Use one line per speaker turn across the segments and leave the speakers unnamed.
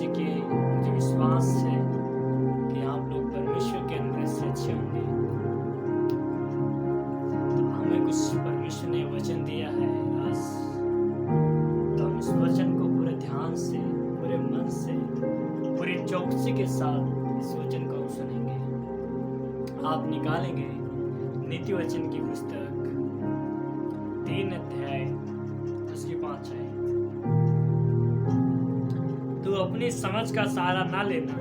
जैसे कि मुझे विश्वास है कि आप लोग परमेश्वर के अंदर से अच्छे होंगे। तो हमें कुछ परमेश्वर ने वचन दिया है आज, तो हम इस वचन को पूरे ध्यान से, पूरे मन से, पूरी चौकसी के साथ इस वचन को सुनेंगे। आप निकालेंगे नीति वचन की पुस्तक 3 अध्याय उसकी 5 है। तू अपनी समझ का सहारा ना लेना,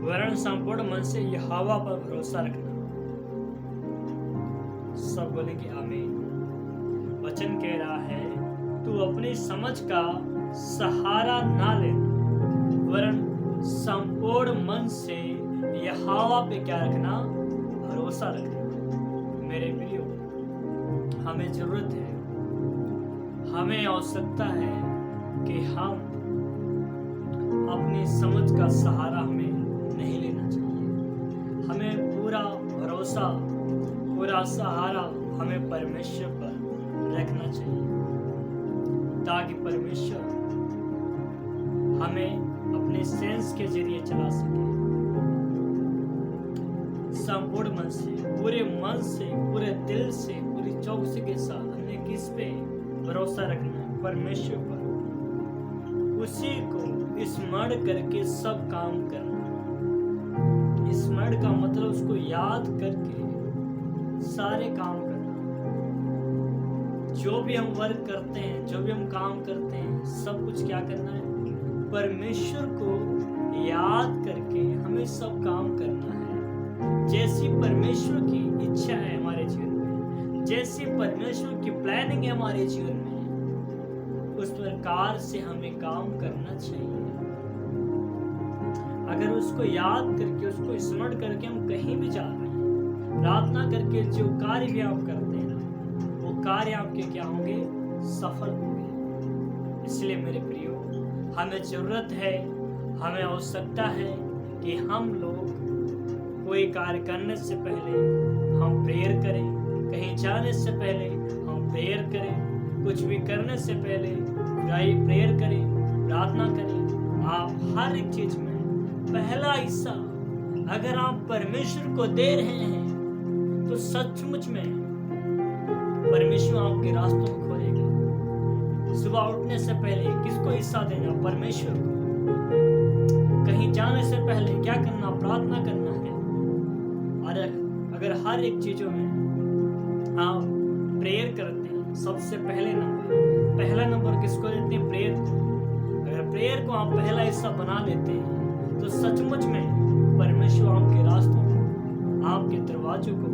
वरन संपूर्ण मन से यहोवा पर भरोसा रखना। सब बोलेंगे आमीन। वचन कह रहा है तू अपनी समझ का सहारा ना लेना, वरन संपूर्ण मन से यहोवा पे क्या रखना, भरोसा रखना। मेरे प्रियो, हमें जरूरत है, हमें आवश्यकता है कि हम अपनी समझ का सहारा हमें नहीं लेना चाहिए। हमें पूरा भरोसा, पूरा सहारा हमें परमेश्वर पर रखना चाहिए, ताकि परमेश्वर हमें अपने सेंस के जरिए चला सके। संपूर्ण मन से, पूरे मन से, पूरे दिल से, पूरी चौकसी के साथ हमें किस पे भरोसा रखना है, परमेश्वर पर। उसी को स्मरण करके सब काम करना। स्मरण का मतलब उसको याद करके सारे काम करना। जो भी हम वर्क करते हैं, जो भी हम काम करते हैं, सब कुछ क्या करना है, परमेश्वर को याद करके हमें सब काम करना है। जैसी परमेश्वर की इच्छा है हमारे जीवन में, जैसी परमेश्वर की प्लानिंग है हमारे जीवन में, उस प्रकार से हमें काम करना चाहिए। अगर उसको याद करके, उसको स्मरण करके हम कहीं भी जा रहे हैं, प्रार्थना करके जो कार्य भी आप करते हैं ना, वो कार्य आपके क्या होंगे, सफल होंगे। इसलिए मेरे प्रियो, हमें जरूरत है, हमें आवश्यकता है कि हम लोग कोई कार्य करने से पहले हम प्रेयर करें, कहीं जाने से पहले हम प्रेयर करें, कुछ भी करने से पहले प्रेयर करें, प्रार्थना करें। आप हर एक चीज में पहला हिस्सा अगर आप परमेश्वर को दे रहे हैं, तो सचमुच में परमेश्वर आपके रास्तों को खोलेगा। सुबह उठने से पहले किसको हिस्सा देना, परमेश्वर को। कहीं जाने से पहले क्या करना, प्रार्थना करना है। और अगर हर एक चीजों में आप प्रेयर करते हैं, सबसे पहला नंबर किसको देते हैं, प्रेयर को। अगर प्रेयर को आप पहला हिस्सा बना लेते हैं, तो सचमुच में परमेश्वर आपके रास्तों को, आपके दरवाजों को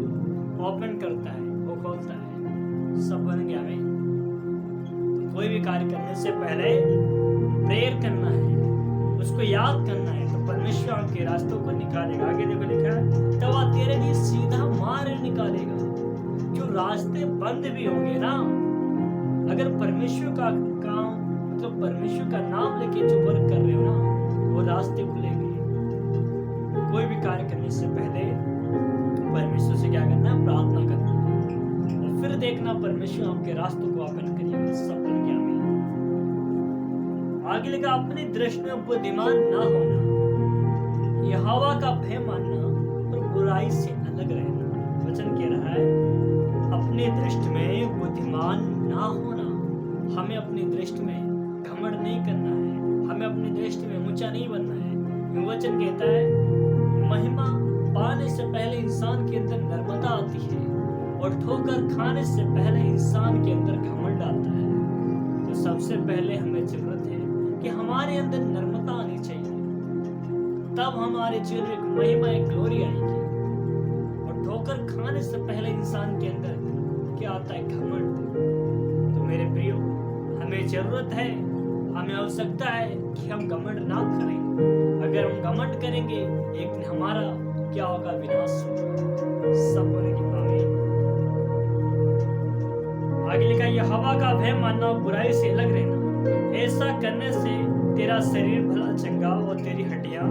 ओपन करता है, वो खोलता है। सब बन गया हमें। तो कोई भी कार्य करने से पहले प्रेयर करना है, उसको याद करना है, तो परमेश्वर आपके रास्तों को निकालेगा। आगे देखो लिखा है, तब वह तेरे लिए सीधा मार्ग निकालेगा। जो रास्ते बंद भी होंगे ना, अगर परमेश्वर का काम, मतलब परमेश्वर का नाम लेके जो वर्क कर रहे हो ना, वो रास्ते खुलेंगे। कोई भी कार्य करने से पहले परमेश्वर से क्या करना है, प्रार्थना करना है, और फिर देखना परमेश्वर आपके रास्तों को ओपन करेगा। सब बन गया। आगे लिखा, अपनी दृष्टि में बुद्धिमान ना होना, यहोवा का भय मानना और बुराई से अलग रहना। वचन कह रहा है अपनी दृष्टि में बुद्धिमान ना होना। हमें अपनी दृष्टि में घमंड नहीं करना है, हमें अपनी दृष्टि में ऊंचा नहीं बनना है। वचन कहता है महिमा पाने से पहले इंसान के अंदर नर्मदा आती है, और ठोकर खाने से पहले इंसान के अंदर घमंड आता है। तो सबसे पहले हमें जरूरत है कि हमारे अंदर नर्मदा आनी चाहिए, तब हमारे जीवन में महिमा, एक ग्लोरी आएगी। और ठोकर खाने से पहले इंसान के अंदर क्या आता है, घमंड। तो मेरे प्रियो, हमें जरूरत है, हमें आवश्यकता है कि हम घमंड ना करें। अगर हम घमंड करेंगे, एक दिन हमारा क्या होगा, विनाश होगा। सब बोलेंगे आमीन। आगे लिखा, यहोवा का भय मानना और बुराई से अलग रहना। ऐसा करने से तेरा शरीर भला चंगा और तेरी हड्डियां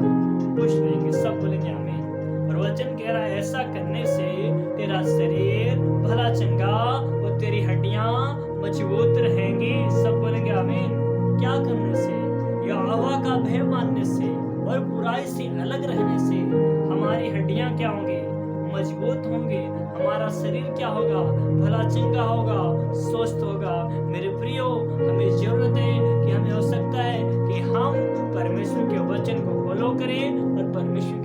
पुष्ट रहेंगी। सब बोलेंगे आमीन। और वचन कह रहा है, ऐसा करने से तेरा शरीर भला चंगा और तेरी हड्डियां मजबूत रहेंगी। सब बोलेंगे आमीन। क्या करने से, यहोवा का भय मानने से और बुराई से अलग रहने से हमारी हड्डियां क्या होंगी? मजबूत होंगी। हमारा शरीर क्या होगा? भला चंगा होगा, स्वस्थ होगा। मेरे प्रियो, हमें जरूरत है कि हमें आवश्यकता है कि हम परमेश्वर के वचन को फॉलो करें और परमेश्वर